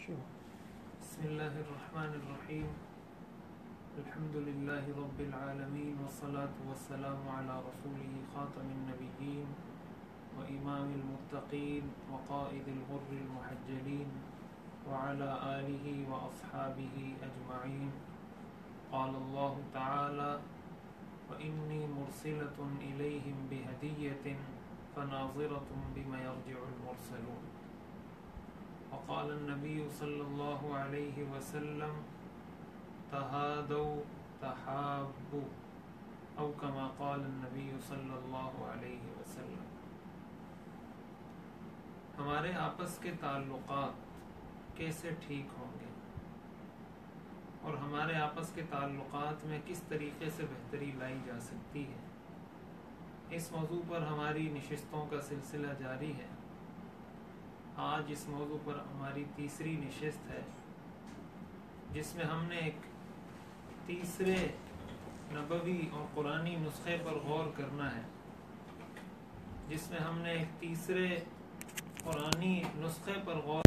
بسم الله الرحمن الرحيم. الحمد لله رب العالمين والصلاة والسلام على رسوله خاتم النبيين وإمام المتقين وقائد الغر المحجلين وعلى آله وأصحابه أجمعين. قال الله تعالى: وإني مرسلة إليهم بهدية فناظرة بما يرجع المرسلون. وقال النبي صلى الله عليه وسلم: تهادوا تحابوا، أو كما قال النبي صلی اللہ علیہ وسلم. ہمارے آپس کے تعلقات کیسے ٹھیک ہوں گے اور ہمارے آپس کے تعلقات میں کس طریقے سے بہتری لائی جا سکتی ہے، اس موضوع پر ہماری نشستوں کا سلسلہ جاری ہے. آج اس موضوع پر ہماری تیسری نشست ہے، جس میں ہم نے ایک تیسرے نبوی اور قرآنی نسخے پر غور کرنا ہے، جس میں ہم نے ایک تیسرے قرآنی نسخے پر غور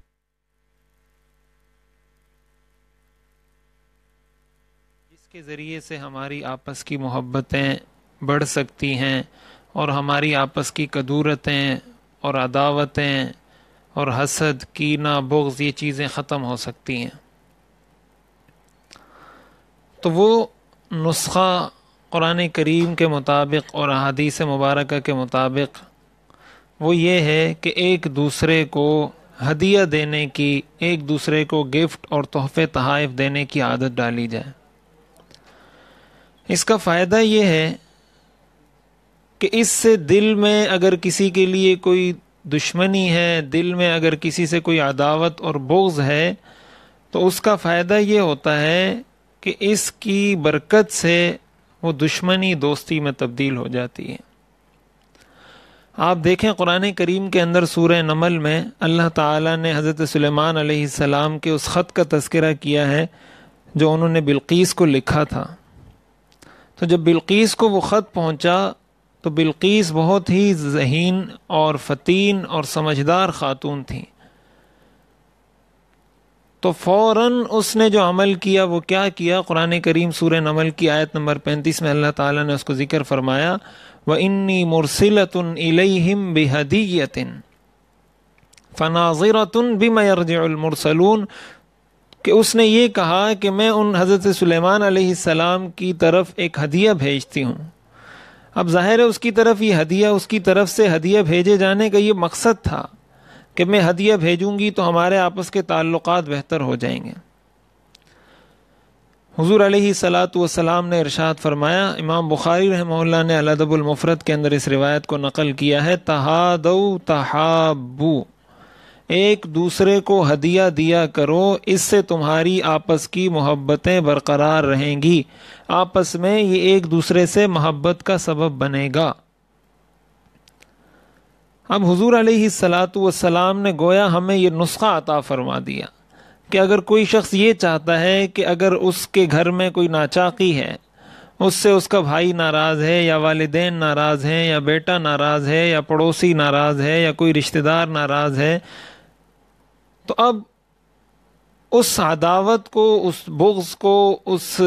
جس کے ذریعے سے ہماری آپس کی محبتیں بڑھ سکتی ہیں اور ہماری آپس کی کدورتیں اور عداوتیں اور حسد، کینہ، بغض، یہ چیزیں ختم ہو سکتی ہیں. تو وہ نسخہ قرآن کریم کے مطابق اور احادیث مبارکہ کے مطابق وہ یہ ہے کہ ایک دوسرے کو ہدیہ دینے کی، ایک دوسرے کو گفٹ اور تحفے تحائف دینے کی عادت ڈالی جائے. اس کا فائدہ یہ ہے کہ اس سے دل میں اگر کسی کے لیے کوئی دشمنی ہے، دل میں اگر کسی سے کوئی عداوت اور بغض ہے، تو اس کا فائدہ یہ ہوتا ہے کہ اس کی برکت سے وہ دشمنی دوستی میں تبدیل ہو جاتی ہے. آپ دیکھیں قرآن کریم کے اندر سورہ نمل میں اللہ تعالیٰ نے حضرت سلیمان علیہ السلام کے اس خط کا تذکرہ کیا ہے جو انہوں نے بلقیس کو لکھا تھا. تو جب بلقیس کو وہ خط پہنچا تو بلقیس بہت ہی ذہین اور فتین اور سمجھدار خاتون تھیں. تو فوراً اس نے جو عمل کیا وہ کیا کیا؟ قرآن کریم سورہ نمل کی آیت نمبر 35 میں اللہ تعالیٰ نے اس کو ذکر فرمایا: وَإِنِّي مُرْسِلَةٌ إِلَيْهِمْ بِهَدِيَّةٍ فَنَاظِرَةٌ بِمَا يَرْجِعُ الْمُرْسَلُونَ، کہ اس نے یہ کہا کہ میں ان حضرت سلیمان علیہ السلام کی طرف ایک ہدیہ بھیجتی ہوں. اب ظاہر ہے اس کی طرف یہ ہدیہ، اس کی طرف سے ہدیہ بھیجے جانے کا یہ مقصد تھا کہ میں ہدیہ بھیجوں گی تو ہمارے آپس کے تعلقات بہتر ہو جائیں گے. حضور علیہ الصلاۃ والسلام نے ارشاد فرمایا، امام بخاری رحمہ اللہ نے الادب المفرد کے اندر اس روایت کو نقل کیا ہے: تہادوا تحابوا، ایک دوسرے کو ہدیہ دیا کرو، اس سے تمہاری آپس کی محبتیں برقرار رہیں گی، آپس میں یہ ایک دوسرے سے محبت کا سبب بنے گا. اب حضور علیہ الصلاۃ والسلام نے گویا ہمیں یہ نسخہ عطا فرما دیا کہ اگر کوئی شخص یہ چاہتا ہے کہ اگر اس کے گھر میں کوئی ناچاقی ہے، اس سے اس کا بھائی ناراض ہے یا والدین ناراض ہیں یا بیٹا ناراض ہے یا پڑوسی ناراض ہے یا کوئی رشتہ دار ناراض ہے، تو اب اس عداوت کو، اس بغض کو، اس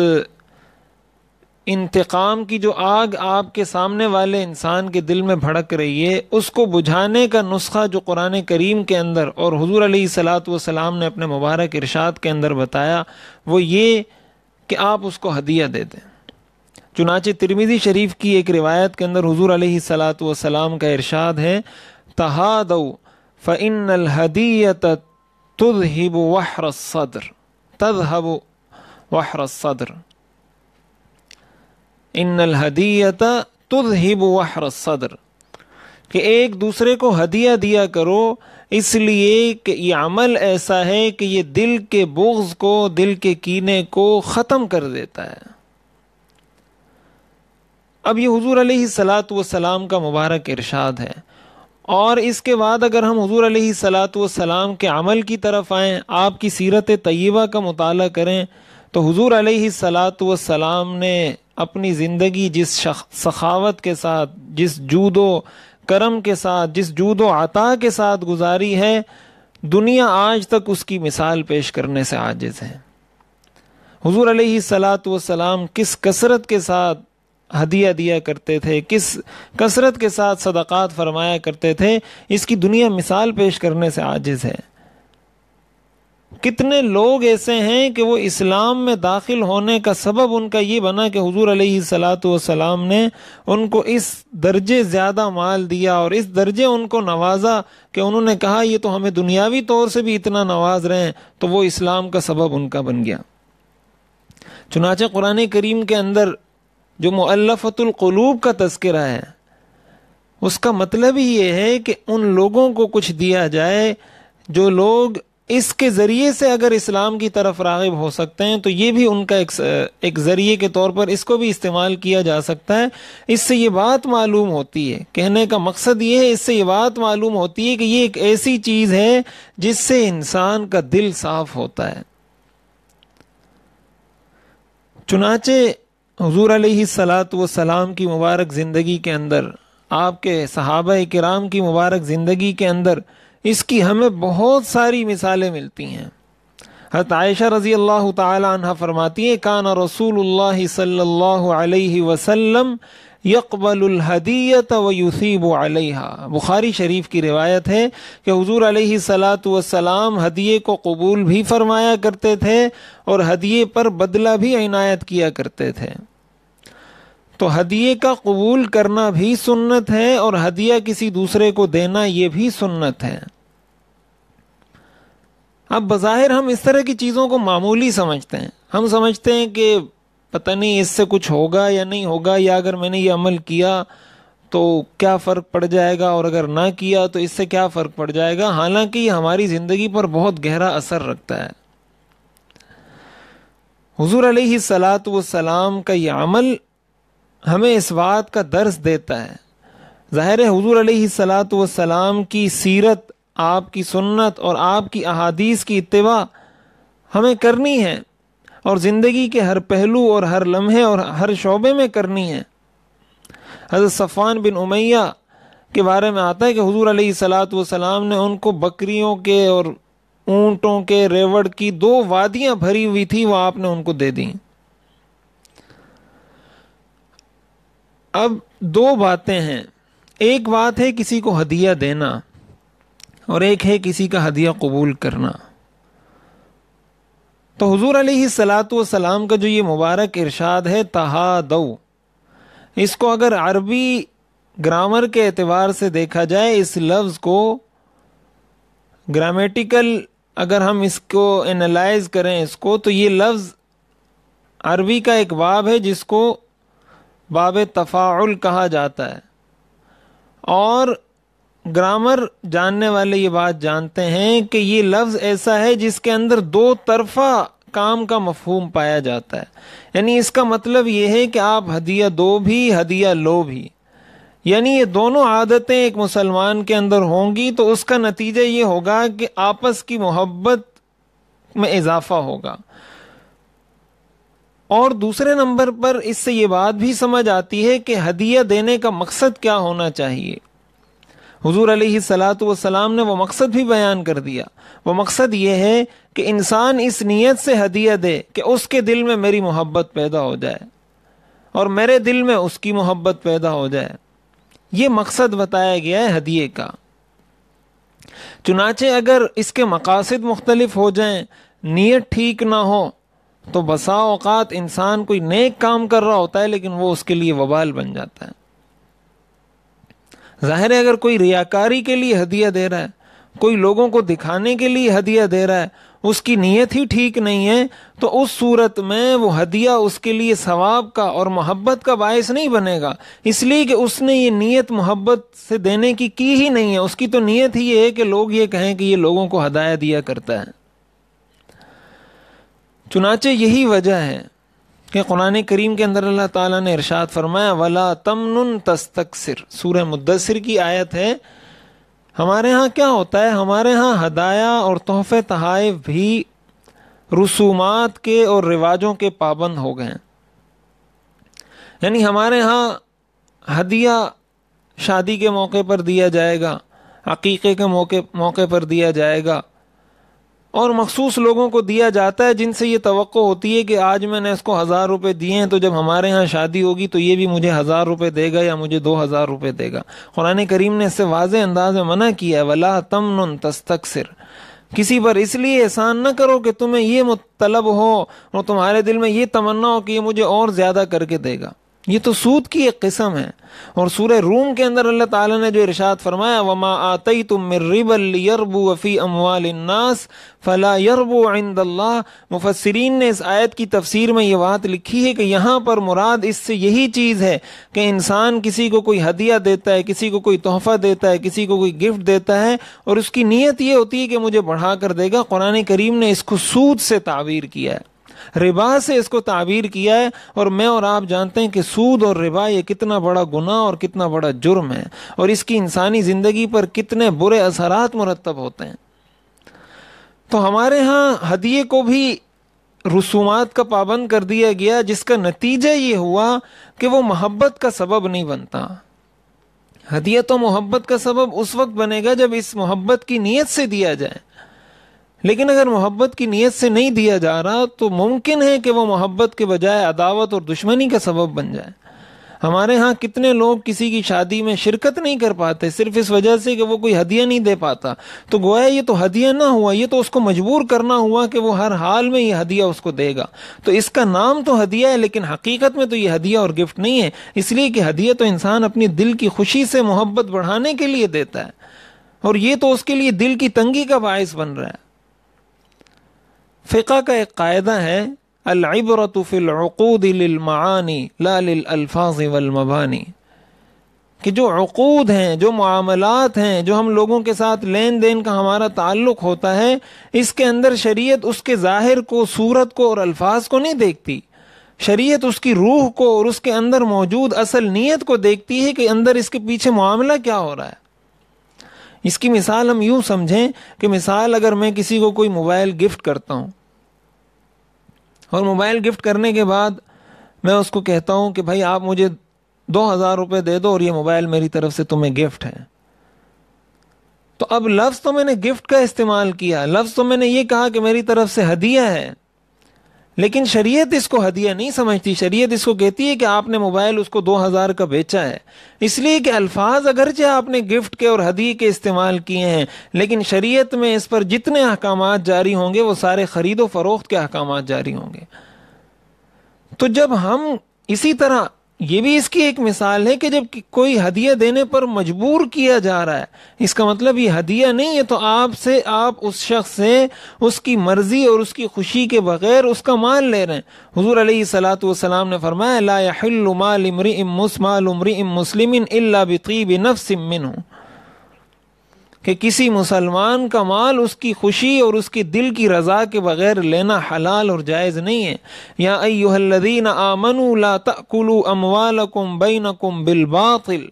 انتقام کی جو آگ آپ کے سامنے والے انسان کے دل میں بھڑک رہی ہے، اس کو بجھانے کا نسخہ جو قرآن کریم کے اندر اور حضور علیہ الصلاۃ والسلام نے اپنے مبارک ارشاد کے اندر بتایا وہ یہ کہ آپ اس کو ہدیہ دے دیں. چنانچہ ترمذی شریف کی ایک روایت کے اندر حضور علیہ الصلاۃ والسلام کا ارشاد ہے: تہادوا فإن الہدیۃ تذہب وحر الصدر، تذہب وحر الصدر، ان الہدیۃ تذہب وحر الصدر، کہ ایک دوسرے کو ہدیہ دیا کرو اس لیے کہ یہ عمل ایسا ہے کہ یہ دل کے بغض کو، دل کے کینے کو ختم کر دیتا ہے. اب یہ حضور علیہ الصلاۃ والسلام کا مبارک ارشاد ہے، اور اس کے بعد اگر ہم حضور علیہ الصلاۃ والسلام کے عمل کی طرف آئیں، آپ کی سیرت طیبہ کا مطالعہ کریں، تو حضور علیہ الصلاۃ والسلام نے اپنی زندگی جس سخاوت کے ساتھ، جس جود و کرم کے ساتھ، جس جود و عطا کے ساتھ گزاری ہے، دنیا آج تک اس کی مثال پیش کرنے سے عاجز ہے۔ حضور علیہ الصلاۃ والسلام کس کثرت کے ساتھ ہدیہ دیا کرتے تھے، کس کثرت کے ساتھ صدقات فرمایا کرتے تھے، اس کی دنیا مثال پیش کرنے سے عاجز ہے۔ کتنے لوگ ایسے ہیں کہ وہ اسلام میں داخل ہونے کا سبب ان کا یہ بنا کہ حضور علیہ الصلاۃ والسلام نے ان کو اس درجے زیادہ مال دیا اور اس درجے ان کو نوازا کہ انہوں نے کہا یہ تو ہمیں دنیاوی طور سے بھی اتنا نواز رہے ہیں، تو وہ اسلام کا سبب ان کا بن گیا۔ چنانچہ قرآن کریم کے اندر جو مؤلفۃ القلوب کا تذکرہ ہے، اس کا مطلب ہی یہ ہے کہ ان لوگوں کو کچھ دیا جائے جو لوگ اس کے ذریعے سے اگر اسلام کی طرف راغب ہو سکتے ہیں، تو یہ بھی ان کا ایک ذریعے کے طور پر اس کو بھی استعمال کیا جا سکتا ہے۔ اس سے یہ بات معلوم ہوتی ہے، کہنے کا مقصد یہ ہے، اس سے یہ بات معلوم ہوتی ہے کہ یہ ایک ایسی چیز ہے جس سے انسان کا دل صاف ہوتا ہے۔ چنانچہ حضور علیہ الصلاۃ والسلام کی مبارک زندگی کے اندر، آپ کے صحابہ کرام کی مبارک زندگی کے اندر اس کی ہمیں بہت ساری مثالیں ملتی ہیں۔ حضرت عائشہ رضی اللہ تعالی عنہ فرماتی ہیں کان رسول اللہ صلی اللہ علیہ وسلم یقبل الہدیۃ ویثیب علیہا۔ بخاری شریف کی روایت ہے کہ حضور علیہ الصلاۃ والسلام ہدیے کو قبول بھی فرمایا کرتے تھے اور ہدیے پر بدلہ بھی عنایت کیا کرتے تھے۔ تو ہدیے کا قبول کرنا بھی سنت ہے اور ہدیہ کسی دوسرے کو دینا یہ بھی سنت ہے۔ اب بظاہر ہم اس طرح کی چیزوں کو معمولی سمجھتے ہیں، ہم سمجھتے ہیں کہ پتہ نہیں اس سے کچھ ہوگا یا نہیں ہوگا، یا اگر میں نے یہ عمل کیا تو کیا فرق پڑ جائے گا، اور اگر نہ کیا تو اس سے کیا فرق پڑ جائے گا، حالانکہ یہ ہماری زندگی پر بہت گہرا اثر رکھتا ہے۔ حضور علیہ الصلاۃ والسلام کا یہ عمل ہمیں اس بات کا درس دیتا ہے۔ ظاہر ہے حضور علیہ الصلاۃ والسلام کی سیرت، آپ کی سنت اور آپ کی احادیث کی اتباع ہمیں کرنی ہے، اور زندگی کے ہر پہلو اور ہر لمحے اور ہر شعبے میں کرنی ہے۔ حضرت صفوان بن امیہ کے بارے میں آتا ہے کہ حضور علیہ الصلاۃ والسلام نے ان کو بکریوں کے اور اونٹوں کے ریوڑ کی 2 وادیاں بھری ہوئی تھی، وہ آپ نے ان کو دے دیں۔ اب 2 باتیں ہیں، ایک بات ہے کسی کو ہدیہ دینا اور ایک ہے کسی کا ہدیہ قبول کرنا۔ تو حضور علیہ الصلاۃ والسلام کا جو یہ مبارک ارشاد ہے تہادو، اس کو اگر عربی گرامر کے اعتبار سے دیکھا جائے، اس لفظ کو گرامیٹیکل اگر ہم اس کو انالائز کریں اس کو، تو یہ لفظ عربی کا ایک باب ہے جس کو باب تفاعل کہا جاتا ہے، اور گرامر جاننے والے یہ بات جانتے ہیں کہ یہ لفظ ایسا ہے جس کے اندر 2 طرفہ کام کا مفہوم پایا جاتا ہے۔ یعنی اس کا مطلب یہ ہے کہ آپ ہدیہ دو بھی ہدیہ لو بھی، یعنی یہ دونوں عادتیں ایک مسلمان کے اندر ہوں گی تو اس کا نتیجہ یہ ہوگا کہ آپس کی محبت میں اضافہ ہوگا۔ اور دوسرے نمبر پر اس سے یہ بات بھی سمجھ آتی ہے کہ ہدیہ دینے کا مقصد کیا ہونا چاہیے۔ حضور علیہ الصلاۃ والسلام نے وہ مقصد بھی بیان کر دیا۔ وہ مقصد یہ ہے کہ انسان اس نیت سے ہدیہ دے کہ اس کے دل میں میری محبت پیدا ہو جائے اور میرے دل میں اس کی محبت پیدا ہو جائے۔ یہ مقصد بتایا گیا ہے ہدیے کا۔ چنانچہ اگر اس کے مقاصد مختلف ہو جائیں، نیت ٹھیک نہ ہو، تو بسا اوقات انسان کوئی نیک کام کر رہا ہوتا ہے لیکن وہ اس کے لیے وبال بن جاتا ہے۔ ظاہر ہے اگر کوئی ریاکاری کے لیے ہدیہ دے رہا ہے، کوئی لوگوں کو دکھانے کے لیے ہدیہ دے رہا ہے، اس کی نیت ہی ٹھیک نہیں ہے، تو اس صورت میں وہ ہدیہ اس کے لیے ثواب کا اور محبت کا باعث نہیں بنے گا، اس لیے کہ اس نے یہ نیت محبت سے دینے کی ہی نہیں ہے۔ اس کی تو نیت ہی یہ ہے کہ لوگ یہ کہیں کہ یہ لوگوں کو ہدایہ دیا کرتا ہے۔ چنانچہ یہی وجہ ہے کہ قرآن کریم کے اندر اللہ تعالیٰ نے ارشاد فرمایا وَلَا تَمْنُن تَسْتَكْثِرْ، سورہ مدثر کی آیت ہے۔ ہمارے ہاں کیا ہوتا ہے، ہمارے ہاں ہدایہ اور تحفے تحائف بھی رسومات کے اور رواجوں کے پابند ہو گئے ہیں۔ یعنی ہمارے ہاں ہدیہ شادی کے موقع پر دیا جائے گا، عقیقے کے موقع پر دیا جائے گا، اور مخصوص لوگوں کو دیا جاتا ہے جن سے یہ توقع ہوتی ہے کہ آج میں نے اس کو 1000 روپے دیے ہیں تو جب ہمارے ہاں شادی ہوگی تو یہ بھی مجھے 1000 روپے دے گا یا مجھے 2000 روپے دے گا۔ قرآن کریم نے اس سے واضح انداز میں منع کیا ہے، وَلَا تَمْنُن تَسْتَكْثِرْ، کسی پر اس لیے احسان نہ کرو کہ تمہیں یہ طلب ہو اور تمہارے دل میں یہ تمنا ہو کہ یہ مجھے اور زیادہ کر کے دے گا۔ یہ تو سود کی ایک قسم ہے۔ اور سورہ روم کے اندر اللہ تعالیٰ نے جو ارشاد فرمایا وَمَا آتَيْتُم مِّن رِّبًا لِّيَرْبُوَ فِي أَمْوَالِ النَّاسِ فَلَا يَرْبُو عِندَ اللَّهِ، مفسرین نے اس آیت کی تفسیر میں یہ بات لکھی ہے کہ یہاں پر مراد اس سے یہی چیز ہے کہ انسان کسی کو کوئی ہدیہ دیتا ہے، کسی کو کوئی تحفہ دیتا ہے، کسی کو کوئی گفٹ دیتا ہے اور اس کی نیت یہ ہوتی ہے کہ مجھے بڑھا کر دے گا۔ قرآن کریم نے اس کو سود سے تعبیر کیا ہے، ربا سے اس کو تعبیر کیا ہے، اور میں اور آپ جانتے ہیں کہ سود اور ربا یہ کتنا بڑا گناہ اور کتنا بڑا جرم ہے، اور اس کی انسانی زندگی پر کتنے برے اثرات مرتب ہوتے ہیں۔ تو ہمارے ہاں ہدیے کو بھی رسومات کا پابند کر دیا گیا، جس کا نتیجہ یہ ہوا کہ وہ محبت کا سبب نہیں بنتا۔ ہدیہ تو محبت کا سبب اس وقت بنے گا جب اس محبت کی نیت سے دیا جائے، لیکن اگر محبت کی نیت سے نہیں دیا جا رہا تو ممکن ہے کہ وہ محبت کے بجائے عداوت اور دشمنی کا سبب بن جائے۔ ہمارے ہاں کتنے لوگ کسی کی شادی میں شرکت نہیں کر پاتے صرف اس وجہ سے کہ وہ کوئی ہدیہ نہیں دے پاتا، تو گویا یہ تو ہدیہ نہ ہوا، یہ تو اس کو مجبور کرنا ہوا کہ وہ ہر حال میں یہ ہدیہ اس کو دے گا۔ تو اس کا نام تو ہدیہ ہے لیکن حقیقت میں تو یہ ہدیہ اور گفٹ نہیں ہے، اس لیے کہ ہدیہ تو انسان اپنی دل کی خوشی سے محبت بڑھانے کے لیے دیتا ہے، اور یہ تو اس کے لیے دل کی تنگی کا باعث بن رہا ہے۔ فقہ کا ایک قاعدہ ہے العبرۃ فی العقود للمعانی لا للالفاظ والمبانی، کہ جو عقود ہیں، جو معاملات ہیں، جو ہم لوگوں کے ساتھ لین دین کا ہمارا تعلق ہوتا ہے، اس کے اندر شریعت اس کے ظاہر کو، صورت کو اور الفاظ کو نہیں دیکھتی، شریعت اس کی روح کو اور اس کے اندر موجود اصل نیت کو دیکھتی ہے کہ اندر اس کے پیچھے معاملہ کیا ہو رہا ہے۔ اس کی مثال ہم یوں سمجھیں کہ مثال اگر میں کسی کو کوئی موبائل گفٹ کرتا ہوں اور موبائل گفٹ کرنے کے بعد میں اس کو کہتا ہوں کہ بھائی آپ مجھے 2000 روپے دے دو اور یہ موبائل میری طرف سے تمہیں گفٹ ہے، تو اب لفظ تو میں نے گفٹ کا استعمال کیا، لفظ تو میں نے یہ کہا کہ میری طرف سے ہدیہ ہے، لیکن شریعت اس کو ہدیہ نہیں سمجھتی، شریعت اس کو کہتی ہے کہ آپ نے موبائل اس کو 2000 کا بیچا ہے، اس لیے کہ الفاظ اگرچہ آپ نے گفٹ کے اور ہدیے کے استعمال کیے ہیں، لیکن شریعت میں اس پر جتنے احکامات جاری ہوں گے وہ سارے خرید و فروخت کے احکامات جاری ہوں گے۔ تو جب ہم اسی طرح یہ بھی اس کی ایک مثال ہے کہ جب کوئی ہدیہ دینے پر مجبور کیا جا رہا ہے، اس کا مطلب یہ ہدیہ نہیں ہے، تو آپ اس شخص سے اس کی مرضی اور اس کی خوشی کے بغیر اس کا مال لے رہے ہیں۔ حضور علیہ الصلوۃ والسلام نے فرمایا لا يحل مال امرئ مسلم الا بطیب نفس منه، کہ کسی مسلمان کا مال اس کی خوشی اور اس کی دل کی رضا کے بغیر لینا حلال اور جائز نہیں ہے۔ یا ایھا الذین آمنوا لا تأکلوا اموالکم بینکم بالباطل،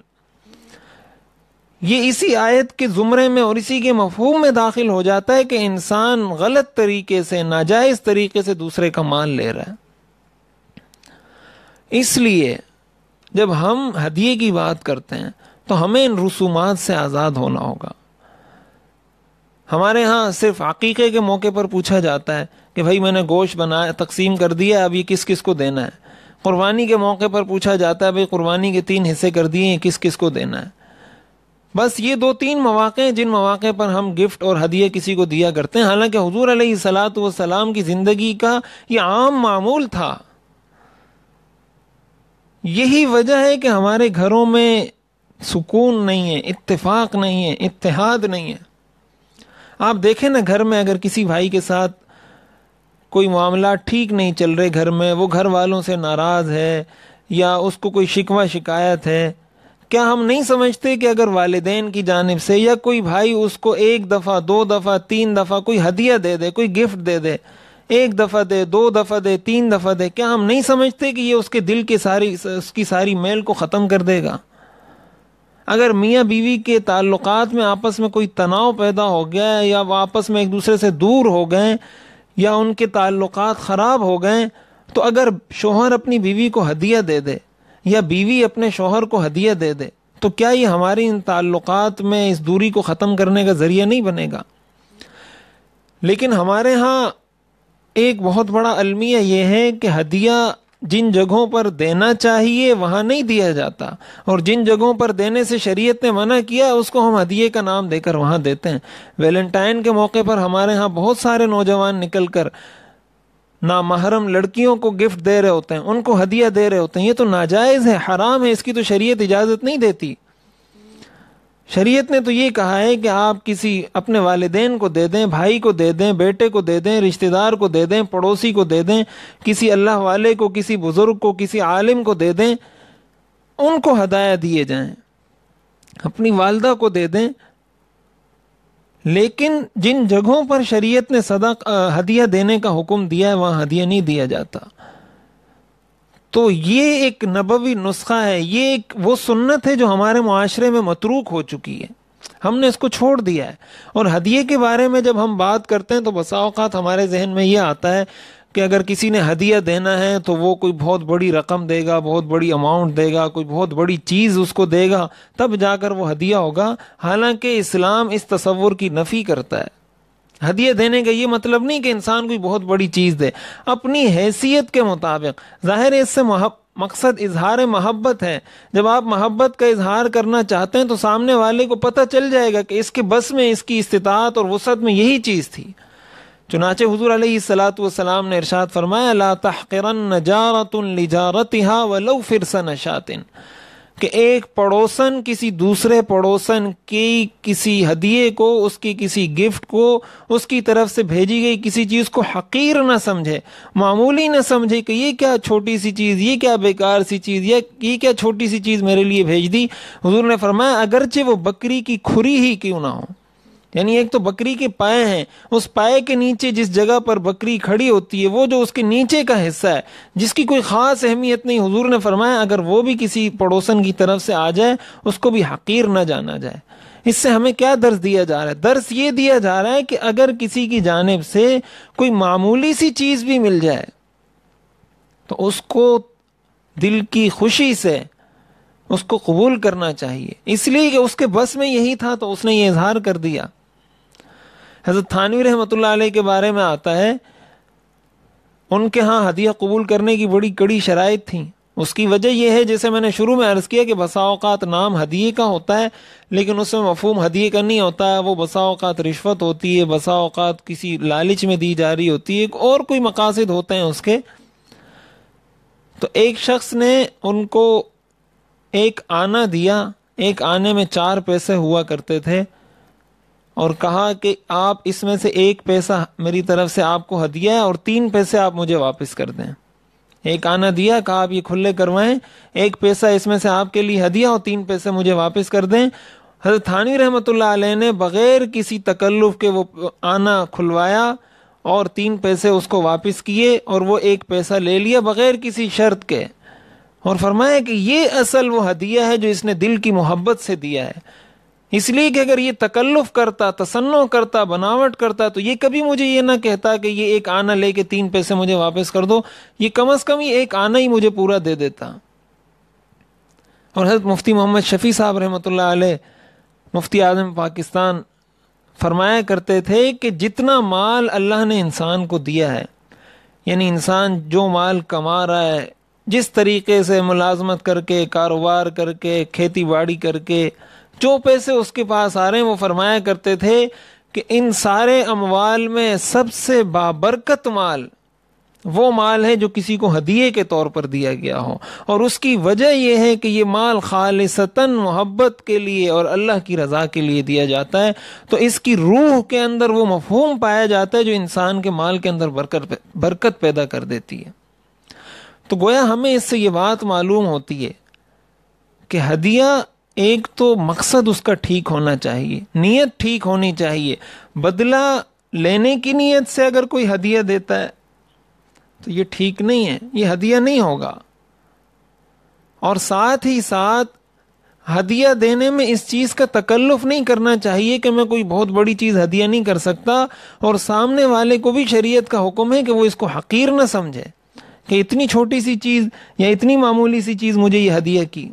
یہ اسی آیت کے زمرے میں اور اسی کے مفہوم میں داخل ہو جاتا ہے کہ انسان غلط طریقے سے، ناجائز طریقے سے دوسرے کا مال لے رہا ہے۔ اس لیے جب ہم ہدیے کی بات کرتے ہیں تو ہمیں ان رسومات سے آزاد ہونا ہوگا۔ ہمارے ہاں صرف عقیقے کے موقع پر پوچھا جاتا ہے کہ بھائی میں نے گوشت بنایا، تقسیم کر دیا، اب یہ کس کس کو دینا ہے۔ قربانی کے موقع پر پوچھا جاتا ہے بھائی قربانی کے 3 حصے کر دیے ہیں، کس کس کو دینا ہے۔ بس یہ 2-3 مواقع ہیں جن مواقع پر ہم گفٹ اور ہدیہ کسی کو دیا کرتے ہیں، حالانکہ حضور علیہ الصلوۃ والسلام کی زندگی کا یہ عام معمول تھا۔ یہی وجہ ہے کہ ہمارے گھروں میں سکون نہیں ہے، اتفاق نہیں ہے، اتحاد نہیں ہے۔ آپ دیکھیں نا، گھر میں اگر کسی بھائی کے ساتھ کوئی معاملات ٹھیک نہیں چل رہے، گھر میں وہ گھر والوں سے ناراض ہے یا اس کو کوئی شکوہ شکایت ہے، کیا ہم نہیں سمجھتے کہ اگر والدین کی جانب سے یا کوئی بھائی اس کو 1 دفعہ 2 دفعہ 3 دفعہ کوئی ہدیہ دے دے، کوئی گفٹ دے دے، 1 دفعہ دے، 2 دفعہ دے، 3 دفعہ دے، کیا ہم نہیں سمجھتے کہ یہ اس کے دل کی ساری میل کو ختم کر دے گا؟ اگر میاں بیوی کے تعلقات میں آپس میں کوئی تناؤ پیدا ہو گیا ہے یا وہ آپس میں ایک دوسرے سے دور ہو گئے یا ان کے تعلقات خراب ہو گئے، تو اگر شوہر اپنی بیوی کو ہدیہ دے دے یا بیوی اپنے شوہر کو ہدیہ دے دے، تو کیا یہ ہماری ان تعلقات میں اس دوری کو ختم کرنے کا ذریعہ نہیں بنے گا؟ لیکن ہمارے ہاں ایک بہت بڑا المیہ یہ ہے کہ ہدیہ جن جگہوں پر دینا چاہیے وہاں نہیں دیا جاتا، اور جن جگہوں پر دینے سے شریعت نے منع کیا اس کو ہم ہدیے کا نام دے کر وہاں دیتے ہیں۔ ویلنٹائن کے موقع پر ہمارے ہاں بہت سارے نوجوان نکل کر نامحرم لڑکیوں کو گفٹ دے رہے ہوتے ہیں، ان کو ہدیہ دے رہے ہوتے ہیں۔ یہ تو ناجائز ہے، حرام ہے، اس کی تو شریعت اجازت نہیں دیتی۔ شریعت نے تو یہ کہا ہے کہ آپ کسی اپنے والدین کو دے دیں، بھائی کو دے دیں، بیٹے کو دے دیں، رشتہ دار کو دے دیں، پڑوسی کو دے دیں، کسی اللہ والے کو، کسی بزرگ کو، کسی عالم کو دے دیں، ان کو ہدایہ دیے جائیں، اپنی والدہ کو دے دیں۔ لیکن جن جگہوں پر شریعت نے ہدیہ دینے کا حکم دیا ہے وہاں ہدیہ نہیں دیا جاتا۔ تو یہ ایک نبوی نسخہ ہے، یہ ایک وہ سنت ہے جو ہمارے معاشرے میں متروک ہو چکی ہے، ہم نے اس کو چھوڑ دیا ہے۔ اور ہدیے کے بارے میں جب ہم بات کرتے ہیں تو بسا اوقات ہمارے ذہن میں یہ آتا ہے کہ اگر کسی نے ہدیہ دینا ہے تو وہ کوئی بہت بڑی رقم دے گا، بہت بڑی اماؤنٹ دے گا، کوئی بہت بڑی چیز اس کو دے گا، تب جا کر وہ ہدیہ ہوگا۔ حالانکہ اسلام اس تصور کی نفی کرتا ہے۔ ہدیہ دینے کا یہ مطلب نہیں کہ انسان کوئی بہت بڑی چیز دے، اپنی حیثیت کے مطابق۔ ظاہر ہے اس سے مقصد اظہار محبت ہے۔ جب آپ محبت کا اظہار کرنا چاہتے ہیں تو سامنے والے کو پتہ چل جائے گا کہ اس کے بس میں، اس کی استطاعت اور وسعت میں یہی چیز تھی۔ چنانچہ حضور علیہ الصلوۃ والسلام نے ارشاد فرمایا لا تحقرن جارۃ لجارتها ولو فرس نشاۃ، کہ ایک پڑوسن کسی دوسرے پڑوسن کی کسی ہدیے کو، اس کی کسی گفٹ کو، اس کی طرف سے بھیجی گئی کسی چیز کو حقیر نہ سمجھے، معمولی نہ سمجھے کہ یہ کیا چھوٹی سی چیز، یہ کیا بیکار سی چیز، یہ کیا چھوٹی سی چیز میرے لیے بھیج دی۔ حضور نے فرمایا اگرچہ وہ بکری کی کھری ہی کیوں نہ ہو، یعنی ایک تو بکری کے پائے ہیں، اس پائے کے نیچے جس جگہ پر بکری کھڑی ہوتی ہے وہ جو اس کے نیچے کا حصہ ہے جس کی کوئی خاص اہمیت نہیں، حضور نے فرمایا اگر وہ بھی کسی پڑوسن کی طرف سے آ جائے اس کو بھی حقیر نہ جانا جائے۔ اس سے ہمیں کیا درس دیا جا رہا ہے؟ درس یہ دیا جا رہا ہے کہ اگر کسی کی جانب سے کوئی معمولی سی چیز بھی مل جائے تو اس کو دل کی خوشی سے اس کو قبول کرنا چاہیے، اس لیے کہ اس کے بس میں یہی تھا تو اس نے یہ اظہار کر دیا۔ حضرت تھانوی رحمۃ اللہ علیہ کے بارے میں آتا ہے ان کے ہاں ہدیہ قبول کرنے کی بڑی کڑی شرائط تھیں۔ اس کی وجہ یہ ہے جیسے میں نے شروع میں عرض کیا کہ بسا اوقات نام ہدیے کا ہوتا ہے لیکن اس میں مفہوم ہدیے کا نہیں ہوتا ہے، وہ بسا اوقات رشوت ہوتی ہے، بسا اوقات کسی لالچ میں دی جا رہی ہوتی ہے، اور کوئی مقاصد ہوتے ہیں اس کے۔ تو ایک شخص نے ان کو ایک آنا دیا، ایک آنے میں 4 پیسے ہوا کرتے تھے، اور کہا کہ آپ اس میں سے 1 پیسہ میری طرف سے آپ کو ہدیہ ہے اور 3 پیسے آپ مجھے واپس کر دیں۔ ایک آنا دیا، کہا آپ یہ کھلے کروائیں، 1 پیسہ اس میں سے آپ کے لیے ہدیہ اور 3 پیسے مجھے واپس کر دیں۔ حضرت تھانوی رحمۃ اللہ علیہ نے بغیر کسی تکلف کے وہ آنا کھلوایا اور 3 پیسے اس کو واپس کیے اور وہ 1 پیسہ لے لیا بغیر کسی شرط کے، اور فرمایا کہ یہ اصل وہ ہدیہ ہے جو اس نے دل کی محبت سے دیا ہے۔ اس لیے کہ اگر یہ تکلف کرتا، تصنع کرتا، بناوٹ کرتا تو یہ کبھی مجھے یہ نہ کہتا کہ یہ 1 آنا لے کے 3 پیسے مجھے واپس کر دو، یہ کم از کم یہ 1 آنا ہی مجھے پورا دے دیتا۔ اور حضرت مفتی محمد شفیع صاحب رحمۃ اللہ علیہ، مفتی اعظم پاکستان، فرمایا کرتے تھے کہ جتنا مال اللہ نے انسان کو دیا ہے، یعنی انسان جو مال کما رہا ہے، جس طریقے سے ملازمت کر کے، کاروبار کر کے، کھیتی باڑی کر کے جو پیسے اس کے پاس آ رہے ہیں، وہ فرمایا کرتے تھے کہ ان سارے اموال میں سب سے بابرکت مال وہ مال ہے جو کسی کو ہدیے کے طور پر دیا گیا ہو، اور اس کی وجہ یہ ہے کہ یہ مال خالصتاً محبت کے لیے اور اللہ کی رضا کے لیے دیا جاتا ہے۔ تو اس کی روح کے اندر وہ مفہوم پایا جاتا ہے جو انسان کے مال کے اندر برکت پیدا کر دیتی ہے۔ تو گویا ہمیں اس سے یہ بات معلوم ہوتی ہے کہ ہدیہ ایک تو مقصد اس کا ٹھیک ہونا چاہیے، نیت ٹھیک ہونی چاہیے۔ بدلہ لینے کی نیت سے اگر کوئی ہدیہ دیتا ہے تو یہ ٹھیک نہیں ہے، یہ ہدیہ نہیں ہوگا۔ اور ساتھ ہی ساتھ ہدیہ دینے میں اس چیز کا تکلف نہیں کرنا چاہیے کہ میں کوئی بہت بڑی چیز ہدیہ نہیں کر سکتا، اور سامنے والے کو بھی شریعت کا حکم ہے کہ وہ اس کو حقیر نہ سمجھے کہ اتنی چھوٹی سی چیز یا اتنی معمولی سی چیز مجھے یہ ہدیہ کی۔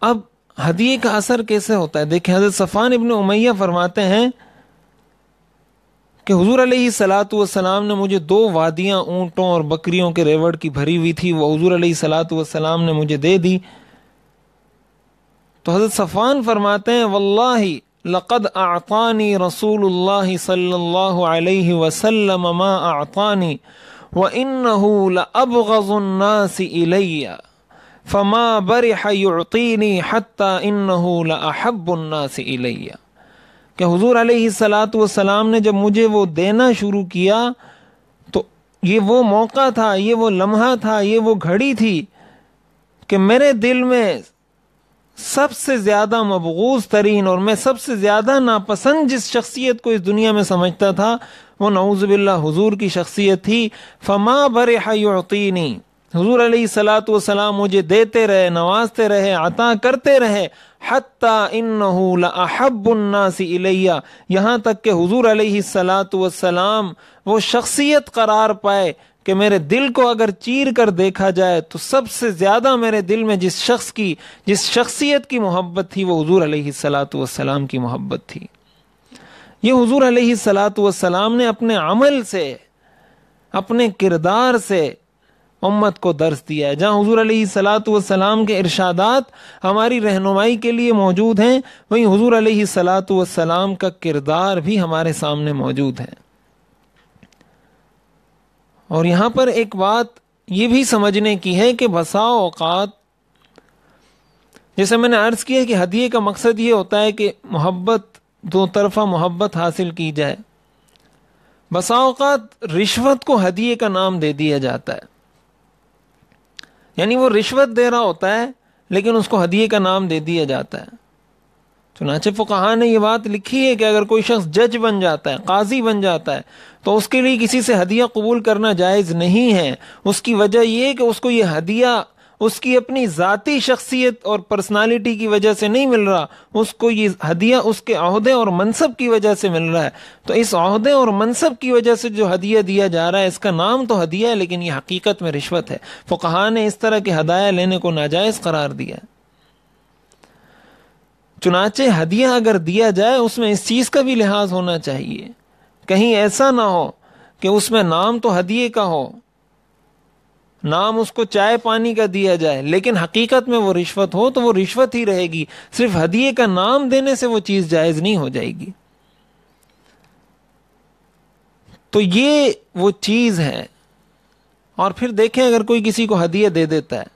اب ہدیے کا اثر کیسے ہوتا ہے؟ دیکھیں حضرت صفوان ابن امیہ فرماتے ہیں کہ حضور علیہ الصلوۃ والسلام نے مجھے 2 وادیاں اونٹوں اور بکریوں کے ریوڑ کی بھری ہوئی تھی، وہ حضور علیہ الصلوۃ والسلام نے مجھے دے دی. تو حضرت صفوان فرماتے ہیں واللہ لقد اعطانی رسول اللہ صلی اللہ علیہ وسلم ما اعطانی وانه لابغض الناس الی فما برح يعطيني حتى انه لاحب الناس الی. کہ حضور علیہ الصلوۃ والسلام نے جب مجھے وہ دینا شروع کیا تو یہ وہ موقع تھا، یہ وہ لمحہ تھا، یہ وہ گھڑی تھی کہ میرے دل میں سب سے زیادہ مبغوض ترین اور میں سب سے زیادہ ناپسند جس شخصیت کو اس دنیا میں سمجھتا تھا وہ نعوذ باللہ حضور کی شخصیت تھی. فما برح یعطینی، حضور علیہ الصلوۃ والسلام مجھے دیتے رہے، نوازتے رہے، عطا کرتے رہے، حتی انہ لاحب الناس الی، یہاں تک کہ حضور علیہ الصلوۃ والسلام وہ شخصیت قرار پائے کہ میرے دل کو اگر چیر کر دیکھا جائے تو سب سے زیادہ میرے دل میں جس شخصیت کی محبت تھی وہ حضور علیہ الصلوۃ والسلام کی محبت تھی. یہ حضور علیہ الصلوۃ والسلام نے اپنے عمل سے، اپنے کردار سے امت کو درس دیا ہے. جہاں حضور علیہ الصلوۃ والسلام کے ارشادات ہماری رہنمائی کے لیے موجود ہیں، وہیں حضور علیہ الصلوۃ والسلام کا کردار بھی ہمارے سامنے موجود ہے. اور یہاں پر ایک بات یہ بھی سمجھنے کی ہے کہ بسا اوقات، جیسے میں نے عرض کیا کہ ہدیے کا مقصد یہ ہوتا ہے کہ محبت، دو طرفہ محبت حاصل کی جائے. بسا اوقات رشوت کو ہدیے کا نام دے دیا جاتا ہے، یعنی وہ رشوت دے رہا ہوتا ہے لیکن اس کو ہدیے کا نام دے دیا جاتا ہے. چنانچہ فقہا نے یہ بات لکھی ہے کہ اگر کوئی شخص جج بن جاتا ہے، قاضی بن جاتا ہے، تو اس کے لیے کسی سے ہدیہ قبول کرنا جائز نہیں ہے. اس کی وجہ یہ کہ اس کو یہ ہدیہ اس کی اپنی ذاتی شخصیت اور پرسنالٹی کی وجہ سے نہیں مل رہا، اس کو یہ ہدیہ اس کے عہدے اور منصب کی وجہ سے مل رہا ہے. تو اس عہدے اور منصب کی وجہ سے جو ہدیہ دیا جا رہا ہے، اس کا نام تو ہدیہ ہے لیکن یہ حقیقت میں رشوت ہے. فقہا نے اس طرح کے ہدایہ لینے کو ناجائز قرار دیا ہے. چنانچہ ہدیہ اگر دیا جائے اس میں اس چیز کا بھی لحاظ ہونا چاہیے، کہیں ایسا نہ ہو کہ اس میں نام تو ہدیے کا ہو، نام اس کو چائے پانی کا دیا جائے لیکن حقیقت میں وہ رشوت ہو تو وہ رشوت ہی رہے گی. صرف ہدیے کا نام دینے سے وہ چیز جائز نہیں ہو جائے گی. تو یہ وہ چیز ہے. اور پھر دیکھیں اگر کوئی کسی کو ہدیہ دے دیتا ہے،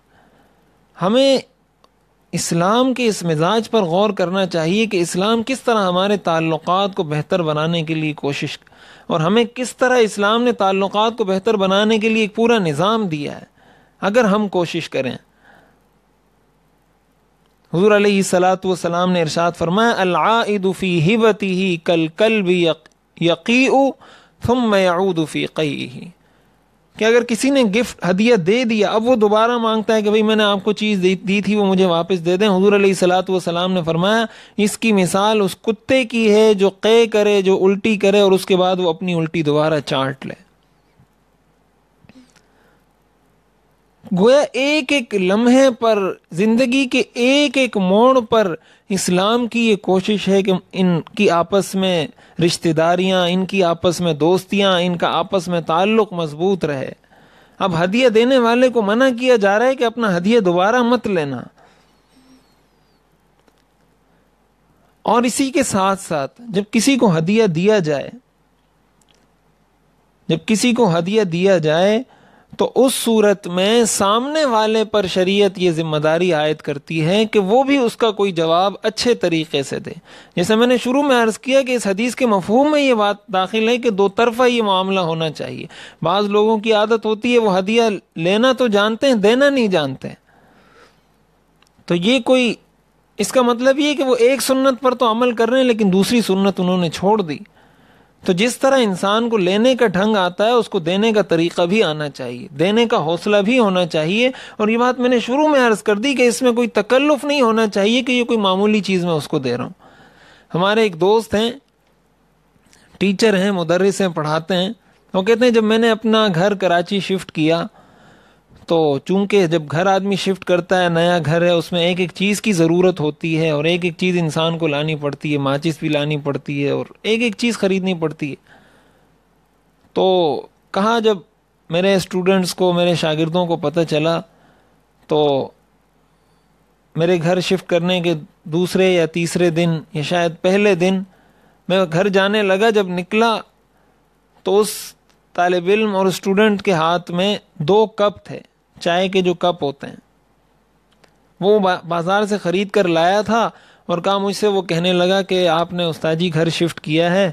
ہمیں اسلام کے اس مزاج پر غور کرنا چاہیے کہ اسلام کس طرح ہمارے تعلقات کو بہتر بنانے کے لیے کوشش، اور ہمیں کس طرح اسلام نے تعلقات کو بہتر بنانے کے لیے ایک پورا نظام دیا ہے. اگر ہم کوشش کریں، حضور علیہ الصلوۃ والسلام نے ارشاد فرمایا العائد فی ہبتہ کالکلب یقیء ثم یعود فی قیئہ، کہ اگر کسی نے گفٹ ہدیہ دے دیا، اب وہ دوبارہ مانگتا ہے کہ بھئی میں نے آپ کو چیز دی تھی وہ مجھے واپس دے دیں. حضور علیہ الصلوۃ والسلام نے فرمایا اس کی مثال اس کتے کی ہے جو قے کرے، جو الٹی کرے اور اس کے بعد وہ اپنی الٹی دوبارہ چاٹ لے. گویا ایک ایک لمحے پر، زندگی کے ایک ایک موڑ پر اسلام کی یہ کوشش ہے کہ ان کی آپس میں رشتہ داریاں، ان کی آپس میں دوستیاں، ان کا آپس میں تعلق مضبوط رہے. اب ہدیہ دینے والے کو منع کیا جا رہا ہے کہ اپنا ہدیہ دوبارہ مت لینا. اور اسی کے ساتھ ساتھ جب کسی کو ہدیہ دیا جائے تو اس صورت میں سامنے والے پر شریعت یہ ذمہ داری عائد کرتی ہے کہ وہ بھی اس کا کوئی جواب اچھے طریقے سے دے. جیسے میں نے شروع میں عرض کیا کہ اس حدیث کے مفہوم میں یہ بات داخل ہے کہ دو طرفہ یہ معاملہ ہونا چاہیے. بعض لوگوں کی عادت ہوتی ہے وہ ہدیہ لینا تو جانتے ہیں، دینا نہیں جانتے. تو یہ کوئی، اس کا مطلب یہ کہ وہ ایک سنت پر تو عمل کر رہے ہیں لیکن دوسری سنت انہوں نے چھوڑ دی. تو جس طرح انسان کو لینے کا ڈھنگ آتا ہے اس کو دینے کا طریقہ بھی آنا چاہیے، دینے کا حوصلہ بھی ہونا چاہیے. اور یہ بات میں نے شروع میں عرض کر دی کہ اس میں کوئی تکلف نہیں ہونا چاہیے کہ یہ کوئی معمولی چیز میں اس کو دے رہا ہوں. ہمارے ایک دوست ہیں، ٹیچر ہیں، مدرس ہیں، پڑھاتے ہیں. وہ کہتے ہیں جب میں نے اپنا گھر کراچی شفٹ کیا تو چونکہ جب گھر آدمی شفٹ کرتا ہے، نیا گھر ہے، اس میں ایک ایک چیز کی ضرورت ہوتی ہے اور ایک ایک چیز انسان کو لانی پڑتی ہے. ماچس بھی لانی پڑتی ہے اور ایک ایک چیز خریدنی پڑتی ہے. تو کہا جب میرے اسٹوڈنٹس کو، میرے شاگردوں کو پتہ چلا تو میرے گھر شفٹ کرنے کے دوسرے یا تیسرے دن یا شاید پہلے دن میں گھر جانے لگا، جب نکلا تو اس طالب علم اور اسٹوڈنٹ کے ہاتھ میں 2 کپ تھے، چائے کے جو کپ ہوتے ہیں، وہ بازار سے خرید کر لایا تھا اور کہا مجھ سے، وہ کہنے لگا کہ آپ نے استاد جی گھر شفٹ کیا ہے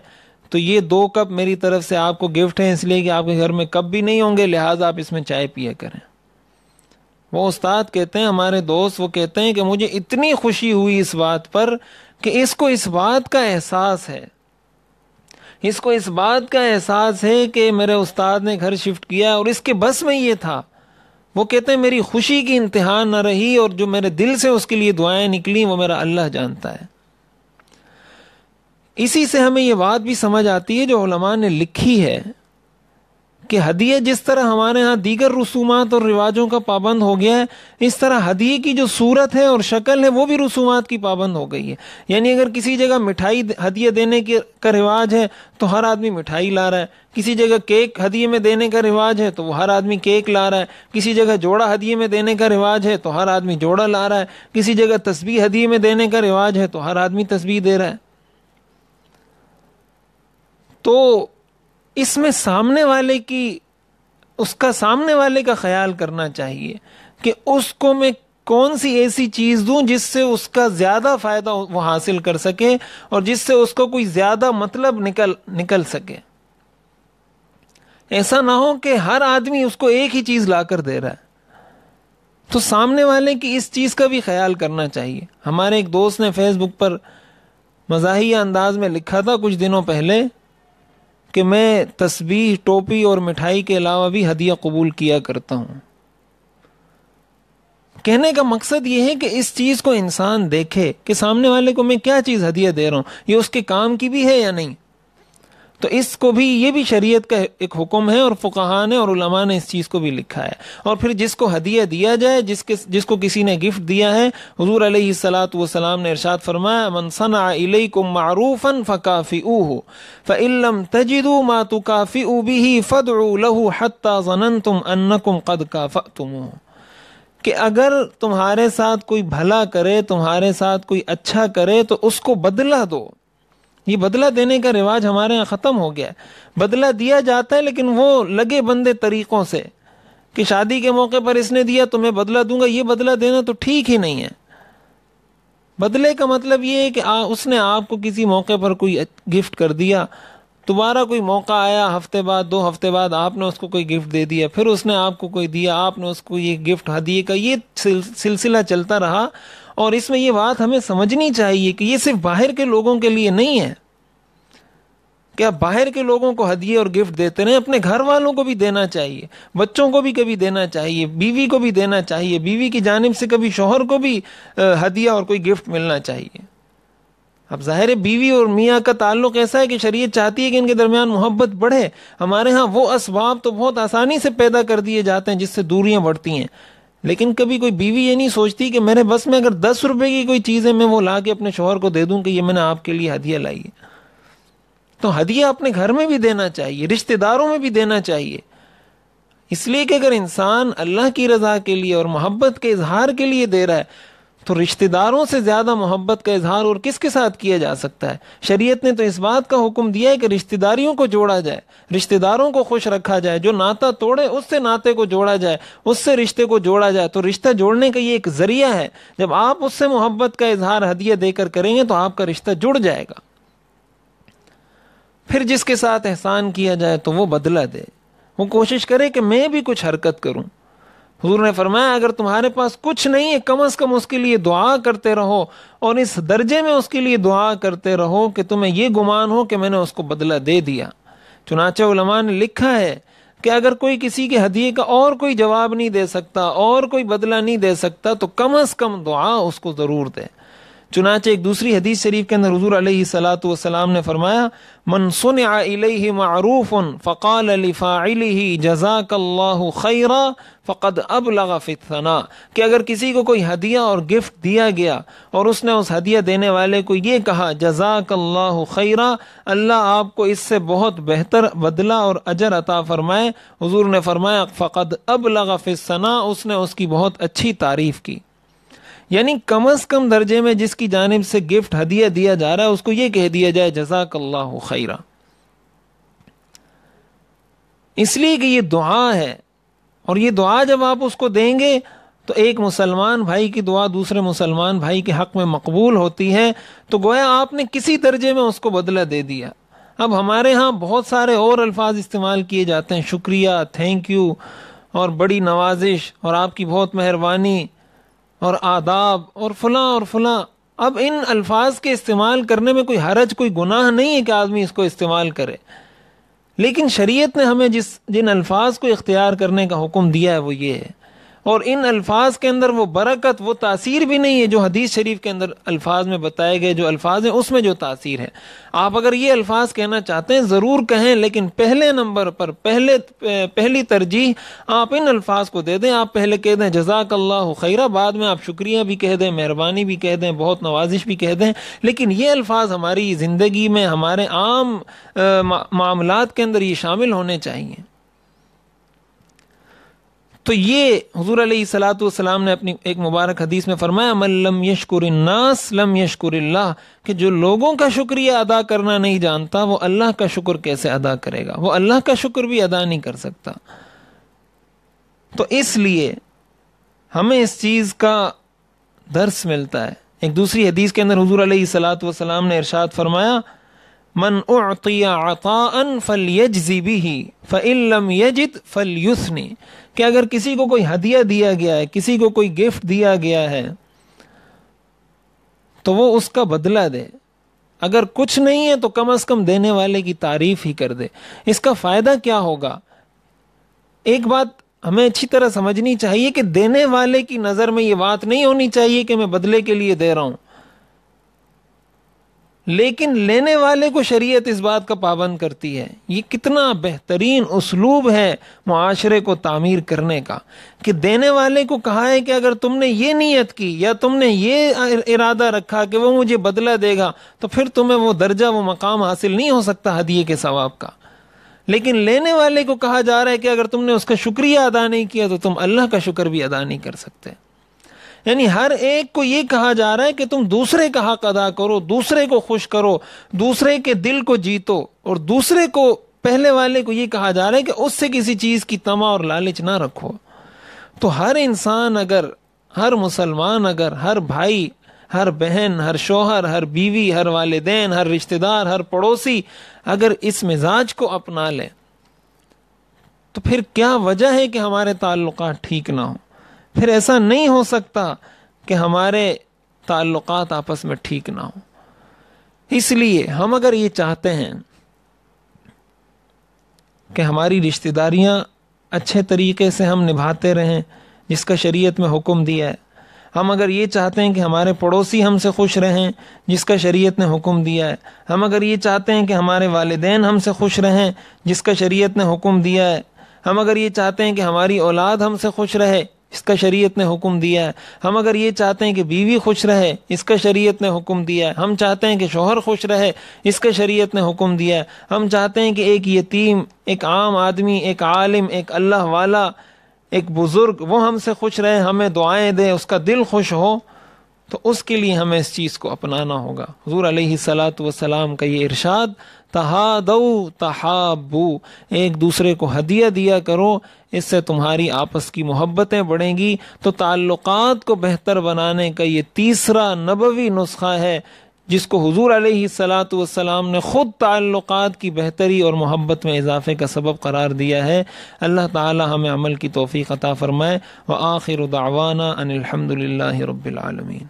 تو یہ 2 کپ میری طرف سے آپ کو گفٹ ہیں، اس لیے کہ آپ کے گھر میں کپ بھی نہیں ہوں گے، لہٰذا آپ اس میں چائے پیا کریں۔ وہ استاد کہتے ہیں، ہمارے دوست وہ کہتے ہیں کہ مجھے اتنی خوشی ہوئی اس بات پر کہ اس کو اس بات کا احساس ہے، اس کو اس بات کا احساس ہے کہ میرے استاد نے گھر شفٹ کیا اور اس کے بس میں یہ تھا۔ وہ کہتے ہیں میری خوشی کی انتہا نہ رہی اور جو میرے دل سے اس کے لیے دعائیں نکلی وہ میرا اللہ جانتا ہے۔ اسی سے ہمیں یہ بات بھی سمجھ آتی ہے جو علماء نے لکھی ہے کہ ہدیہ جس طرح ہمارے ہاں دیگر رسومات اور رواجوں کا پابند ہو گیا ہے، اس طرح ہدیے کی جو صورت ہے اور شکل ہے وہ بھی رسومات کی پابند ہو گئی ہے۔ یعنی اگر کسی جگہ مٹھائی ہدیہ دینے کا رواج ہے تو ہر آدمی مٹھائی لا رہا ہے، کسی جگہ کیک ہدیے میں دینے کا رواج ہے تو وہ ہر آدمی کیک لا رہا ہے، کسی جگہ جوڑا ہدیے میں دینے کا رواج ہے تو ہر آدمی جوڑا لا رہا ہے، کسی جگہ تسبیح ہدیے میں دینے کا رواج ہے تو ہر آدمی تسبیح دے رہا ہے۔ تو اس میں سامنے والے کا خیال کرنا چاہیے کہ اس کو میں کون سی ایسی چیز دوں جس سے اس کا زیادہ فائدہ وہ حاصل کر سکے اور جس سے اس کو کوئی زیادہ مطلب نکل سکے۔ ایسا نہ ہو کہ ہر آدمی اس کو ایک ہی چیز لا کر دے رہا ہے، تو سامنے والے کی اس چیز کا بھی خیال کرنا چاہیے۔ ہمارے ایک دوست نے فیس بک پر مزاحیہ انداز میں لکھا تھا کچھ دنوں پہلے کہ میں تسبیح، ٹوپی اور مٹھائی کے علاوہ بھی ہدیہ قبول کیا کرتا ہوں۔ کہنے کا مقصد یہ ہے کہ اس چیز کو انسان دیکھے کہ سامنے والے کو میں کیا چیز ہدیہ دے رہا ہوں، یہ اس کے کام کی بھی ہے یا نہیں۔ تو اس کو بھی، یہ بھی شریعت کا ایک حکم ہے اور فقہاء نے اور علماء نے اس چیز کو بھی لکھا ہے۔ اور پھر جس کو ہدیہ دیا جائے، جس کو کسی نے گفٹ دیا ہے، حضور علیہ الصلوۃ والسلام نے ارشاد فرمایا من صنع الیکم معروفا فکافئوہ فإن لم تجدوا ما تکافئوا به فادعوا له حتى ظننتم انکم قد کافأتموہ، کہ اگر تمہارے ساتھ کوئی بھلا کرے، تمہارے ساتھ کوئی اچھا کرے تو اس کو بدلہ دو۔ یہ بدلہ دینے کا رواج ہمارے یہاں ختم ہو گیا ہے۔ بدلہ دیا جاتا ہے لیکن وہ لگے بندے طریقوں سے کہ شادی کے موقع پر اس نے دیا تو میں بدلہ دوں گا، یہ بدلہ دینا تو ٹھیک ہی نہیں ہے۔ بدلے کا مطلب یہ ہے کہ اس نے آپ کو کسی موقع پر کوئی گفٹ کر دیا، دوبارہ کوئی موقع آیا، ہفتے بعد 2 ہفتے بعد آپ نے اس کو کوئی گفٹ دے دیا، پھر اس نے آپ کو کوئی دیا، آپ نے اس کو یہ گفٹ ہدیے کا، یہ سلسلہ چلتا رہا۔ اور اس میں یہ بات ہمیں سمجھنی چاہیے کہ یہ صرف باہر کے لوگوں کے لیے نہیں ہے کہ آپ باہر کے لوگوں کو ہدیے اور گفٹ دیتے رہیں، اپنے گھر والوں کو بھی دینا چاہیے، بچوں کو بھی کبھی دینا چاہیے، بیوی کو بھی دینا چاہیے، بیوی کی جانب سے کبھی شوہر کو بھی ہدیہ اور کوئی گفٹ ملنا چاہیے۔ اب ظاہر ہے بیوی اور میاں کا تعلق ایسا ہے کہ شریعت چاہتی ہے کہ ان کے درمیان محبت بڑھے۔ ہمارے ہاں وہ اسباب تو بہت آسانی سے پیدا کر دیے جاتے ہیں جس سے دوریاں بڑھتی ہیں، لیکن کبھی کوئی بیوی یہ نہیں سوچتی کہ میرے بس میں اگر 10 روپے کی کوئی چیز ہے میں وہ لا کے اپنے شوہر کو دے دوں کہ یہ میں نے آپ کے لیے ہدیہ لائی ہے۔ تو ہدیہ اپنے گھر میں بھی دینا چاہیے، رشتہ داروں میں بھی دینا چاہیے، اس لیے کہ اگر انسان اللہ کی رضا کے لیے اور محبت کے اظہار کے لیے دے رہا ہے تو رشتہ داروں سے زیادہ محبت کا اظہار اور کس کے ساتھ کیا جا سکتا ہے۔ شریعت نے تو اس بات کا حکم دیا ہے کہ رشتہ داریوں کو جوڑا جائے، رشتہ داروں کو خوش رکھا جائے، جو ناتا توڑے اس سے ناطے کو جوڑا جائے، اس سے رشتے کو جوڑا جائے۔ تو رشتہ جوڑنے کا یہ ایک ذریعہ ہے، جب آپ اس سے محبت کا اظہار ہدیہ دے کر کریں گے تو آپ کا رشتہ جڑ جائے گا۔ پھر جس کے ساتھ احسان کیا جائے تو وہ بدلہ دے، وہ کوشش کرے کہ میں بھی کچھ حرکت کروں۔ حضور نے فرمایا اگر تمہارے پاس کچھ نہیں ہے کم از کم اس کے لیے دعا کرتے رہو، اور اس درجے میں اس کے لیے دعا کرتے رہو کہ تمہیں یہ گمان ہو کہ میں نے اس کو بدلہ دے دیا۔ چنانچہ علماء نے لکھا ہے کہ اگر کوئی کسی کے ہدیے کا اور کوئی جواب نہیں دے سکتا اور کوئی بدلہ نہیں دے سکتا تو کم از کم دعا اس کو ضرور دے۔ چنانچہ ایک دوسری حدیث شریف کے اندر حضور علیہ الصلوۃ والسلام نے فرمایا من صنع الیہ معروف فقال لفاعلہ جزاک اللہ خیرا فقد ابلغ فی الثناء، کہ اگر کسی کو کوئی ہدیہ اور گفٹ دیا گیا اور اس نے اس ہدیہ دینے والے کو یہ کہا جزاک اللہ خیرا، اللہ آپ کو اس سے بہت بہتر بدلہ اور اجر عطا فرمائے، حضور نے فرمایا فقد ابلغ فی الثناء، اس نے اس کی بہت اچھی تعریف کی۔ یعنی کم از کم درجے میں جس کی جانب سے گفٹ ہدیہ دیا جا رہا ہے اس کو یہ کہہ دیا جائے جزاک اللہ خیرا، اس لیے کہ یہ دعا ہے، اور یہ دعا جب آپ اس کو دیں گے تو ایک مسلمان بھائی کی دعا دوسرے مسلمان بھائی کے حق میں مقبول ہوتی ہے، تو گویا آپ نے کسی درجے میں اس کو بدلہ دے دیا۔ اب ہمارے ہاں بہت سارے اور الفاظ استعمال کیے جاتے ہیں، شکریہ، تھینک یو، اور بڑی نوازش، اور آپ کی بہت مہربانی، اور آداب، اور فلاں اور فلاں۔ اب ان الفاظ کے استعمال کرنے میں کوئی حرج، کوئی گناہ نہیں ہے کہ آدمی اس کو استعمال کرے، لیکن شریعت نے ہمیں جن الفاظ کو اختیار کرنے کا حکم دیا ہے وہ یہ ہے، اور ان الفاظ کے اندر وہ برکت، وہ تاثیر بھی نہیں ہے جو حدیث شریف کے اندر الفاظ میں بتائے گئے جو الفاظ ہیں اس میں جو تاثیر ہے۔ آپ اگر یہ الفاظ کہنا چاہتے ہیں ضرور کہیں، لیکن پہلے نمبر پر پہلی ترجیح آپ ان الفاظ کو دے دیں۔ آپ پہلے کہہ دیں جزاک اللہ خیرہ، بعد میں آپ شکریہ بھی کہہ دیں، مہربانی بھی کہہ دیں، بہت نوازش بھی کہہ دیں، لیکن یہ الفاظ ہماری زندگی میں، ہمارے عام معاملات کے اندر یہ شامل ہونے چاہیے۔ تو یہ حضور علیہ الصلوۃ والسلام نے اپنی ایک مبارک حدیث میں فرمایا من لم یشکر الناس لم یشکر اللہ، کہ جو لوگوں کا شکریہ ادا کرنا نہیں جانتا وہ اللہ کا شکر کیسے ادا کرے گا، وہ اللہ کا شکر بھی ادا نہیں کر سکتا۔ تو اس لیے ہمیں اس چیز کا درس ملتا ہے۔ ایک دوسری حدیث کے اندر حضور علیہ الصلوۃ والسلام نے ارشاد فرمایا من اعطی عطاء فلیجزی بہ فإن لم یجد فلیثنی، کہ اگر کسی کو کوئی ہدیہ دیا گیا ہے، کسی کو کوئی گفٹ دیا گیا ہے تو وہ اس کا بدلہ دے، اگر کچھ نہیں ہے تو کم از کم دینے والے کی تعریف ہی کر دے۔ اس کا فائدہ کیا ہوگا؟ ایک بات ہمیں اچھی طرح سمجھنی چاہیے کہ دینے والے کی نظر میں یہ بات نہیں ہونی چاہیے کہ میں بدلے کے لیے دے رہا ہوں، لیکن لینے والے کو شریعت اس بات کا پابند کرتی ہے۔ یہ کتنا بہترین اسلوب ہے معاشرے کو تعمیر کرنے کا، کہ دینے والے کو کہا ہے کہ اگر تم نے یہ نیت کی یا تم نے یہ ارادہ رکھا کہ وہ مجھے بدلہ دے گا تو پھر تمہیں وہ درجہ، وہ مقام حاصل نہیں ہو سکتا ہدیے کے ثواب کا، لیکن لینے والے کو کہا جا رہا ہے کہ اگر تم نے اس کا شکریہ ادا نہیں کیا تو تم اللہ کا شکر بھی ادا نہیں کر سکتے۔ یعنی ہر ایک کو یہ کہا جا رہا ہے کہ تم دوسرے کا حق ادا کرو، دوسرے کو خوش کرو، دوسرے کے دل کو جیتو، اور دوسرے کو، پہلے والے کو یہ کہا جا رہا ہے کہ اس سے کسی چیز کی طمع اور لالچ نہ رکھو۔ تو ہر انسان اگر، ہر مسلمان اگر، ہر بھائی، ہر بہن، ہر شوہر، ہر بیوی، ہر والدین، ہر رشتہ دار، ہر پڑوسی اگر اس مزاج کو اپنا لے تو پھر کیا وجہ ہے کہ ہمارے تعلقات ٹھیک نہ ہوں؟ پھر ایسا نہیں ہو سکتا کہ ہمارے تعلقات آپس میں ٹھیک نہ ہوں۔ اس لیے ہم اگر یہ چاہتے ہیں کہ ہماری رشتہ داریاں اچھے طریقے سے ہم نبھاتے رہیں جس کا شریعت میں حکم دیا ہے، ہم اگر یہ چاہتے ہیں کہ ہمارے پڑوسی ہم سے خوش رہیں جس کا شریعت نے حکم دیا ہے، ہم اگر یہ چاہتے ہیں کہ ہمارے والدین ہم سے خوش رہیں جس کا شریعت نے حکم دیا ہے، ہم اگر یہ چاہتے ہیں کہ ہماری اولاد ہم سے خوش رہے اس کا شریعت نے حکم دیا ہے، ہم اگر یہ چاہتے ہیں کہ بیوی خوش رہے اس کا شریعت نے حکم دیا ہے، ہم چاہتے ہیں کہ شوہر خوش رہے اس کا شریعت نے حکم دیا ہے، ہم چاہتے ہیں کہ ایک یتیم، ایک عام آدمی، ایک عالم، ایک اللہ والا، ایک بزرگ وہ ہم سے خوش رہے، ہمیں دعائیں دے، اس کا دل خوش ہو، تو اس کے لیے ہمیں اس چیز کو اپنانا ہوگا۔ حضور علیہ الصلوۃ والسلام کا یہ ارشاد تہادوا تحابوا، ایک دوسرے کو ہدیہ دیا کرو، اس سے تمہاری آپس کی محبتیں بڑھیں گی۔ تو تعلقات کو بہتر بنانے کا یہ تیسرا نبوی نسخہ ہے جس کو حضور علیہ الصلوۃ والسلام نے خود تعلقات کی بہتری اور محبت میں اضافے کا سبب قرار دیا ہے۔ اللہ تعالی ہمیں عمل کی توفیق عطا فرمائے۔ وآخر دعوانا ان الحمد للہ رب العالمین۔